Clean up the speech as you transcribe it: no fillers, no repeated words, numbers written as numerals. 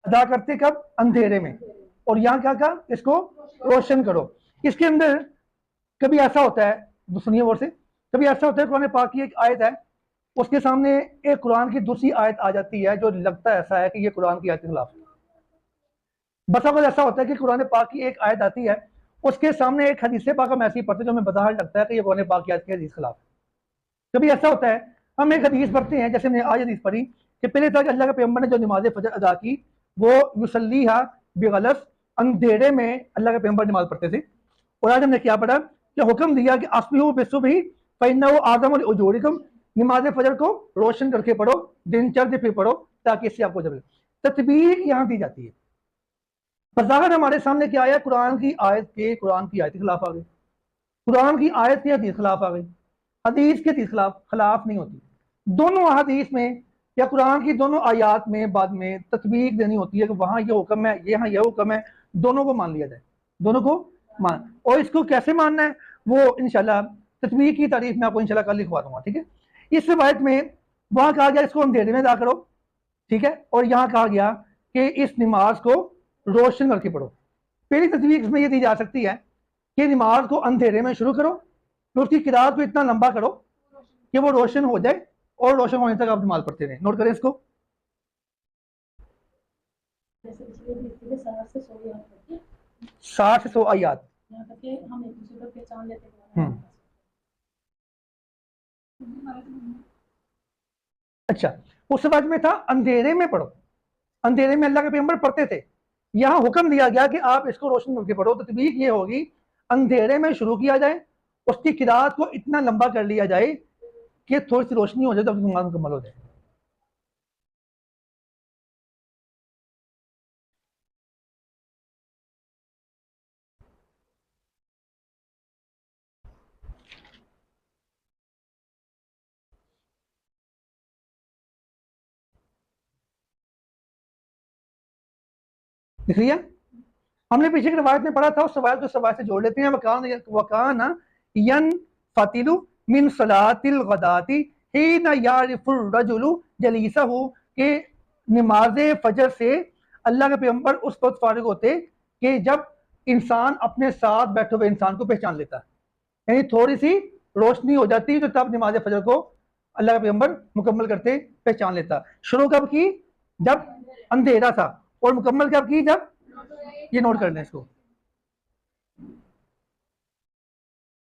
अदा करते कब? अंधेरे में। और यहाँ क्या कहा? इसको रोशन करो। इसके अंदर कभी ऐसा होता है, सुनिए गौर से, कभी ऐसा होता है कुरान पाक की एक आयत है, उसके सामने एक कुरान की दूसरी आयत आ जाती है जो लगता है ऐसा है कि ये कुरान की आयत के खिलाफ है। बस अगर ऐसा होता है कि कुरान पाक की एक आयत आती है, उसके सामने एक हदीस पाक हम ऐसी पढ़ते हैं जो हमें बता लगता है कि ये कुरान पाक की आयत के हदीस खिलाफ है। कभी ऐसा होता है, हम एक हदीस पढ़ते हैं, जैसे हमने आज हदीस पढ़ी कि पहले तक अल्लाह के पैगंबर ने जो नमाज फजर अदा की वो युसल्लीहा बिगलस, अंधेरे में अल्लाह के पैगंबर नमाज पढ़ते थे। और आज हमने क्या पढ़ा कि हुक्म दिया कि अस्बिहु बिस्सुबही फइन्नहु आज़म लिउजूरिकुम, नमाज फजर को रोशन करके पढ़ो, दिनचर्या पे पढ़ो, ताकि इससे आपको जब तत्बीक यहाँ दी जाती है। बज़ाहिर हमारे सामने क्या आया? कुरान की आयत के खिलाफ आ गई, कुरान की आयत के हदीस खिलाफ आ गई, हदीस के हदीस खिलाफ नहीं होती। दोनों हदीस में या कुरान की दोनों आयात में बाद में तस्बीक देनी होती है कि वहां ये हुक्म है, यहाँ यह हुक्म है, दोनों को मान लिया जाए, दोनों को मान। और इसको कैसे मानना है वो इंशाल्लाह तस्बीक की तारीफ में आपको इंशाल्लाह कल लिखवा दूंगा, ठीक है। इस रिवायत में वहां कहा गया इसको अंधेरे में अदा करो, ठीक है, और यहाँ कहा गया कि इस नमाज को रोशन करके पढ़ो। पहली तस्वीर इसमें यह दी जा सकती है कि नमाज को अंधेरे में शुरू करो, फिर उसकी किरात को इतना लंबा करो कि वो रोशन हो जाए, और रोशन होने तक आप नमाज पढ़ते रहें। नोट करें इसको। 60 से 100 आयात। अच्छा, उस वक्त में था अंधेरे में पढ़ो, अंधेरे में अल्लाह के पैगंबर पढ़ते थे। यहाँ हुक्म दिया गया कि आप इसको रोशन करके पढ़ो। तो तस्बीह ये होगी अंधेरे में शुरू किया जाए, उसकी किरात को इतना लंबा कर लिया जाए कि थोड़ी सी रोशनी हो जाए तो नमाज मुकम्मल हो जाए। दिख रही है? हमने पीछे की रवायत में पढ़ा था, उस रवायत को सवाल से जोड़ लेते हैं। वकाना यन फतिलु मिन सलातिल गदाती हिना यारिफुर रजुलु जलीसहु, के नमाज फजर से अल्लाह के पैगंबर उस वक्त फारिग होते कि जब इंसान अपने साथ बैठे हुए इंसान को पहचान लेता है, यानी थोड़ी सी रोशनी हो जाती तो तब नमाज फजर को अल्लाह का पैगंबर मुकम्मल करते, पहचान लेता। शुरू कब की? जब अंधेरा था, और मुकम्मल कब की? जब, ये नोट कर लें इसको,